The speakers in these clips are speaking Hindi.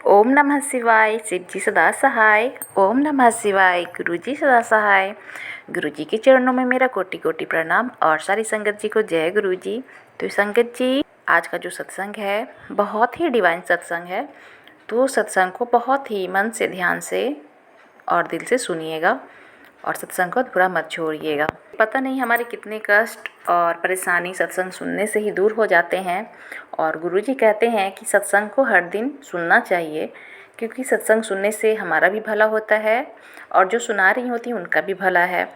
ओम नमः शिवाय, शिव जी सदा सहाय। ओम नमः शिवाय, गुरु जी सदा सहाय। गुरु जी के चरणों में मेरा कोटि कोटि प्रणाम और सारी संगत जी को जय गुरु जी। तो संगत जी, आज का जो सत्संग है बहुत ही डिवाइन सत्संग है। तो सत्संग को बहुत ही मन से, ध्यान से और दिल से सुनिएगा और सत्संग को बुरा मत छोड़िएगा। पता नहीं हमारे कितने कष्ट और परेशानी सत्संग सुनने से ही दूर हो जाते हैं। और गुरुजी कहते हैं कि सत्संग को हर दिन सुनना चाहिए, क्योंकि सत्संग सुनने से हमारा भी भला होता है और जो सुना रही होती उनका भी भला है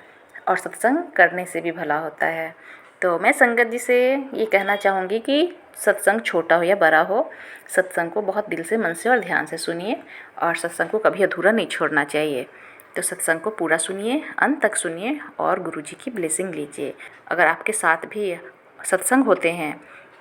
और सत्संग करने से भी भला होता है। तो मैं संगत जी से ये कहना चाहूँगी कि सत्संग छोटा हो या बड़ा हो, सत्संग को बहुत दिल से, मन से और ध्यान से सुनिए और सत्संग को कभी अधूरा नहीं छोड़ना चाहिए। तो सत्संग को पूरा सुनिए, अंत तक सुनिए और गुरुजी की ब्लेसिंग लीजिए। अगर आपके साथ भी सत्संग होते हैं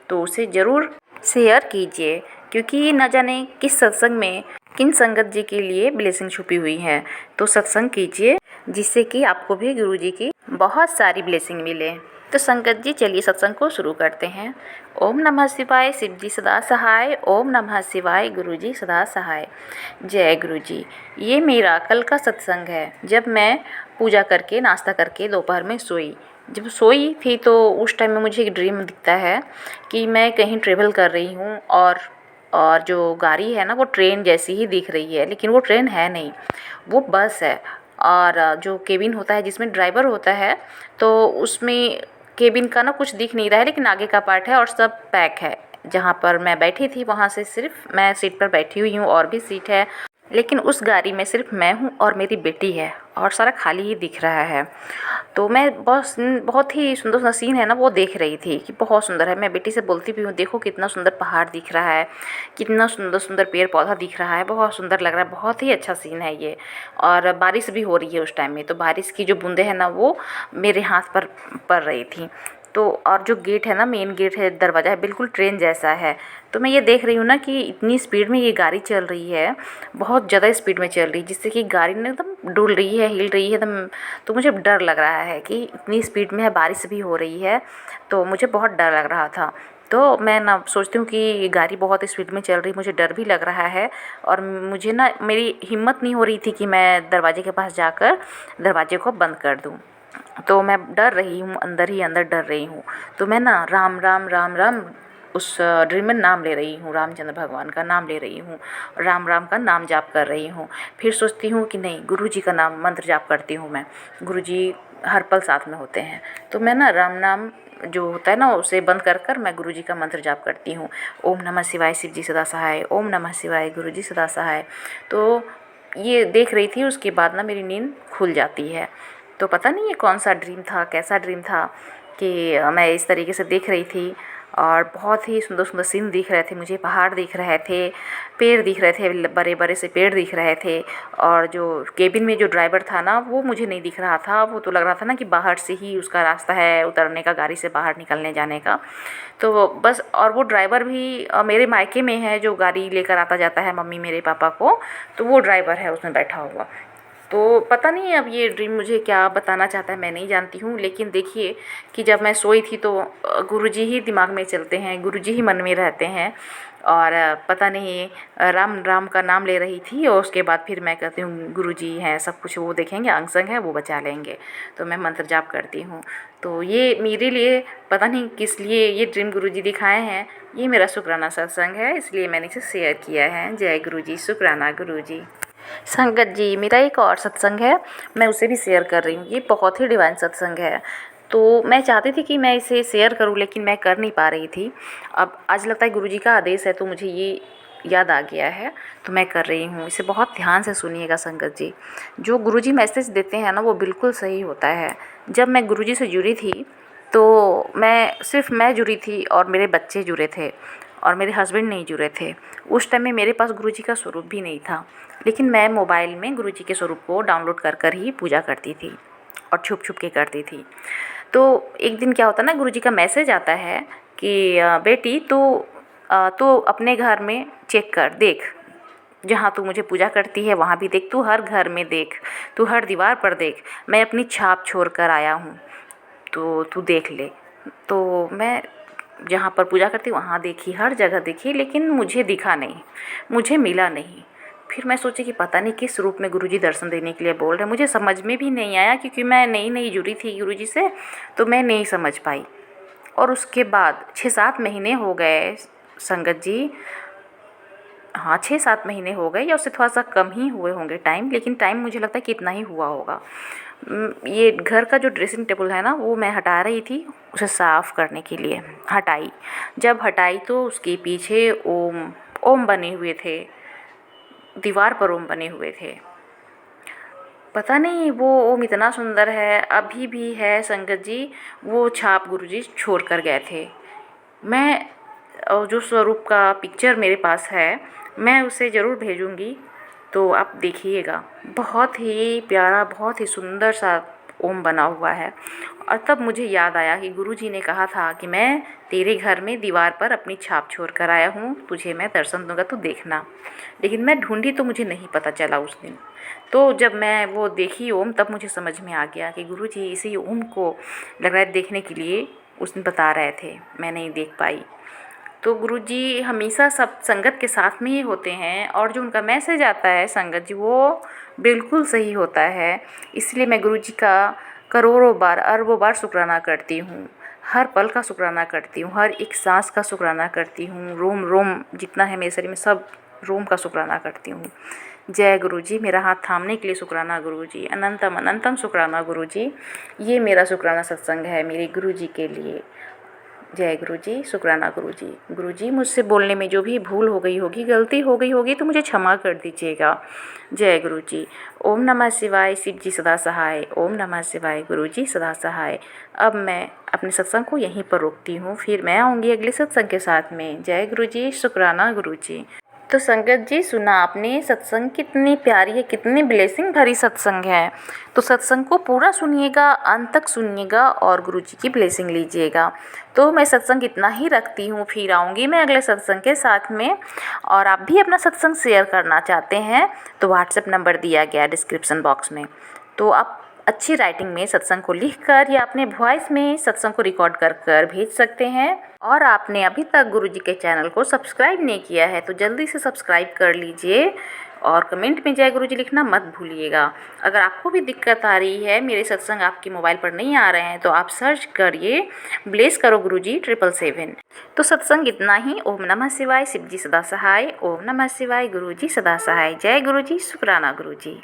तो उसे ज़रूर शेयर कीजिए, क्योंकि न जाने किस सत्संग में किन संगत जी के लिए ब्लेसिंग छुपी हुई है। तो सत्संग कीजिए जिससे कि आपको भी गुरुजी की बहुत सारी ब्लेसिंग मिले। तो संगत जी, चलिए सत्संग को शुरू करते हैं। ओम नमः शिवाय, शिव जी सदा सहाय। ओम नमः शिवाय, गुरु जी सदा सहाय। जय गुरु जी। ये मेरा कल का सत्संग है, जब मैं पूजा करके, नाश्ता करके दोपहर में सोई। जब सोई थी तो उस टाइम में मुझे एक ड्रीम दिखता है कि मैं कहीं ट्रेवल कर रही हूँ और जो गाड़ी है ना वो ट्रेन जैसी ही दिख रही है, लेकिन वो ट्रेन है नहीं, वो बस है। और जो केबिन होता है जिसमें ड्राइवर होता है, तो उसमें केबिन का ना कुछ दिख नहीं रहा है, लेकिन आगे का पार्ट है और सब पैक है। जहाँ पर मैं बैठी थी वहाँ से सिर्फ मैं सीट पर बैठी हुई हूँ, और भी सीट है, लेकिन उस गाड़ी में सिर्फ मैं हूँ और मेरी बेटी है और सारा खाली ही दिख रहा है। तो मैं बहुत ही सुंदर सा सीन है ना वो देख रही थी कि बहुत सुंदर है। मैं बेटी से बोलती भी हूँ, देखो कितना सुंदर पहाड़ दिख रहा है, कितना सुंदर सुंदर पेड़ पौधा दिख रहा है, बहुत सुंदर लग रहा है, बहुत ही अच्छा सीन है ये। और बारिश भी हो रही है उस टाइम में, तो बारिश की जो बूंदें हैं ना वो मेरे हाथ पर पड़ रही थी। तो और जो गेट है ना, मेन गेट है, दरवाज़ा है, बिल्कुल ट्रेन जैसा है। तो मैं ये देख रही हूँ ना कि इतनी स्पीड में ये गाड़ी चल रही है, बहुत ज़्यादा स्पीड में चल रही है, जिससे कि गाड़ी ना एकदम डुल रही है, हिल रही है एकदम। तो मुझे डर लग रहा है कि इतनी स्पीड में है, बारिश भी हो रही है, तो मुझे बहुत डर लग रहा था। तो मैं ना सोचती हूँ कि गाड़ी बहुत स्पीड में चल रही, मुझे डर भी लग रहा है और मुझे ना, मेरी हिम्मत नहीं हो रही थी कि मैं दरवाजे के पास जाकर दरवाजे को बंद कर दूँ। तो मैं डर रही हूँ, अंदर ही अंदर डर रही हूँ। तो मैं ना राम राम राम राम उस ड्रीम में नाम ले रही हूँ, रामचंद्र भगवान का नाम ले रही हूँ, राम राम का नाम जाप कर रही हूँ। फिर सोचती हूँ कि नहीं, गुरु जी का नाम मंत्र जाप करती हूँ मैं, गुरु जी हर पल साथ में होते हैं। तो मैं ना राम नाम जो होता है ना उसे बंद कर कर मैं गुरु जी का मंत्र जाप करती हूँ। ओम नमः शिवाय, शिव जी सदा सहाय। ओम नमः शिवाय, गुरु जी सदा सहाय। तो ये देख रही थी, उसके बाद ना मेरी नींद खुल जाती है। तो पता नहीं ये कौन सा ड्रीम था, कैसा ड्रीम था कि मैं इस तरीके से देख रही थी और बहुत ही सुंदर सुंदर सीन दिख रहे थे मुझे, पहाड़ दिख रहे थे, पेड़ दिख रहे थे, बड़े बड़े से पेड़ दिख रहे थे। और जो केबिन में जो ड्राइवर था ना वो मुझे नहीं दिख रहा था, वो तो लग रहा था ना कि बाहर से ही उसका रास्ता है उतरने का, गाड़ी से बाहर निकलने जाने का। तो बस, और वो ड्राइवर भी मेरे मायके में है, जो गाड़ी लेकर आता जाता है मम्मी मेरे पापा को, तो वो ड्राइवर है उसमें बैठा हुआ। तो पता नहीं अब ये ड्रीम मुझे क्या बताना चाहता है, मैं नहीं जानती हूँ। लेकिन देखिए कि जब मैं सोई थी तो गुरुजी ही दिमाग में चलते हैं, गुरुजी ही मन में रहते हैं। और पता नहीं राम राम का नाम ले रही थी और उसके बाद फिर मैं कहती हूँ गुरुजी हैं, सब कुछ वो देखेंगे, अंग संग है, वो बचा लेंगे। तो मैं मंत्र जाप करती हूँ। तो ये मेरे लिए पता नहीं किस लिए ये ड्रीम गुरुजी दिखाए हैं। ये मेरा शुक्राना सत्संग है, इसलिए मैंने इसे शेयर किया है। जय गुरुजी, शुक्राना गुरुजी। संगत जी, मेरा एक और सत्संग है, मैं उसे भी शेयर कर रही हूँ। ये बहुत ही डिवाइन सत्संग है। तो मैं चाहती थी कि मैं इसे शेयर करूँ, लेकिन मैं कर नहीं पा रही थी। अब आज लगता है गुरुजी का आदेश है, तो मुझे ये याद आ गया है, तो मैं कर रही हूँ। इसे बहुत ध्यान से सुनिएगा संगत जी। जो गुरुजी मैसेज देते हैं ना वो बिल्कुल सही होता है। जब मैं गुरुजी से जुड़ी थी तो सिर्फ मैं जुड़ी थी और मेरे बच्चे जुड़े थे और मेरे हस्बैंड नहीं जुड़े थे। उस टाइम में मेरे पास गुरुजी का स्वरूप भी नहीं था, लेकिन मैं मोबाइल में गुरुजी के स्वरूप को डाउनलोड कर कर ही पूजा करती थी और छुप छुप के करती थी। तो एक दिन क्या होता ना, गुरुजी का मैसेज आता है कि बेटी तू अपने घर में चेक कर देख, जहाँ तू मुझे पूजा करती है वहाँ भी देख, तू हर घर में देख, तू हर दीवार पर देख, मैं अपनी छाप छोड़ कर आया हूँ, तो तू देख ले। तो मैं जहाँ पर पूजा करती वहाँ देखी, हर जगह देखी, लेकिन मुझे दिखा नहीं, मुझे मिला नहीं। फिर मैं सोची कि पता नहीं किस रूप में गुरुजी दर्शन देने के लिए बोल रहे हैं। मुझे समझ में भी नहीं आया, क्योंकि मैं नई नई जुड़ी थी गुरुजी से, तो मैं नहीं समझ पाई। और उसके बाद 6-7 महीने हो गए संगत जी, हाँ 6-7 महीने हो गए, या उससे थोड़ा सा कम ही हुए होंगे टाइम, लेकिन टाइम मुझे लगता है कि इतना ही हुआ होगा। ये घर का जो ड्रेसिंग टेबल है ना, वो मैं हटा रही थी उसे साफ़ करने के लिए, हटाई। जब हटाई तो उसके पीछे ओम ओम बने हुए थे, दीवार पर ओम बने हुए थे। पता नहीं वो ओम इतना सुंदर है, अभी भी है संगत जी, वो छाप गुरुजी छोड़ कर गए थे। मैं जो स्वरूप का पिक्चर मेरे पास है, मैं उसे ज़रूर भेजूँगी, तो आप देखिएगा। बहुत ही प्यारा, बहुत ही सुंदर सा ओम बना हुआ है। और तब मुझे याद आया कि गुरुजी ने कहा था कि मैं तेरे घर में दीवार पर अपनी छाप छोड़ कर आया हूँ, तुझे मैं दर्शन दूँगा, तो देखना। लेकिन मैं ढूंढी तो मुझे नहीं पता चला उस दिन। तो जब मैं वो देखी ओम, तब मुझे समझ में आ गया कि गुरुजी इसी ओम को लग रहा है देखने के लिए उस दिन बता रहे थे, मैं नहीं देख पाई। तो गुरुजी हमेशा सब संगत के साथ में ही होते हैं, और जो उनका मैसेज आता है संगत जी, वो बिल्कुल सही होता है। इसलिए मैं गुरुजी का करोड़ों बार, अरबों बार शुक्राना करती हूँ। हर पल का शुक्राना करती हूँ, हर एक सांस का शुक्राना करती हूँ, रोम रोम जितना है मेरे शरीर में, सब रोम का शुक्राना करती हूँ। जय गुरुजी, मेरा हाथ थामने के लिए शुक्राना गुरुजी, अनंतम अनंतम शुक्राना गुरुजी। ये मेरा शुक्राना सत्संग है मेरे गुरुजी के लिए। जय गुरुजी, शुक्राना गुरुजी। गुरुजी, मुझसे बोलने में जो भी भूल हो गई होगी, गलती हो गई होगी, तो मुझे क्षमा कर दीजिएगा। जय गुरुजी। ओम नमः शिवाय, शिव जी सदा सहाय। ओम नमः शिवाय, गुरुजी सदा सहाय। अब मैं अपने सत्संग को यहीं पर रोकती हूँ, फिर मैं आऊँगी अगले सत्संग के साथ में। जय गुरुजी, शुक्राना गुरुजी। तो संगत जी, सुना आपने सत्संग कितनी प्यारी है, कितनी ब्लेसिंग भरी सत्संग है। तो सत्संग को पूरा सुनिएगा, अंत तक सुनिएगा और गुरुजी की ब्लेसिंग लीजिएगा। तो मैं सत्संग इतना ही रखती हूँ, फिर आऊँगी मैं अगले सत्संग के साथ में। और आप भी अपना सत्संग शेयर करना चाहते हैं तो व्हाट्सएप नंबर दिया गया डिस्क्रिप्शन बॉक्स में, तो आप अच्छी राइटिंग में सत्संग को लिखकर या अपने वॉइस में सत्संग को रिकॉर्ड कर कर भेज सकते हैं। और आपने अभी तक गुरुजी के चैनल को सब्सक्राइब नहीं किया है तो जल्दी से सब्सक्राइब कर लीजिए, और कमेंट में जय गुरुजी लिखना मत भूलिएगा। अगर आपको भी दिक्कत आ रही है, मेरे सत्संग आपके मोबाइल पर नहीं आ रहे हैं, तो आप सर्च करिए, ब्लेस करो गुरुजी 777। तो सत्संग इतना ही। ओम नमः शिवाय, शिव जी सदा सहाय। ओम नमः शिवाय, गुरुजी सदा सहाय। जय गुरुजी, शुक्राना गुरुजी।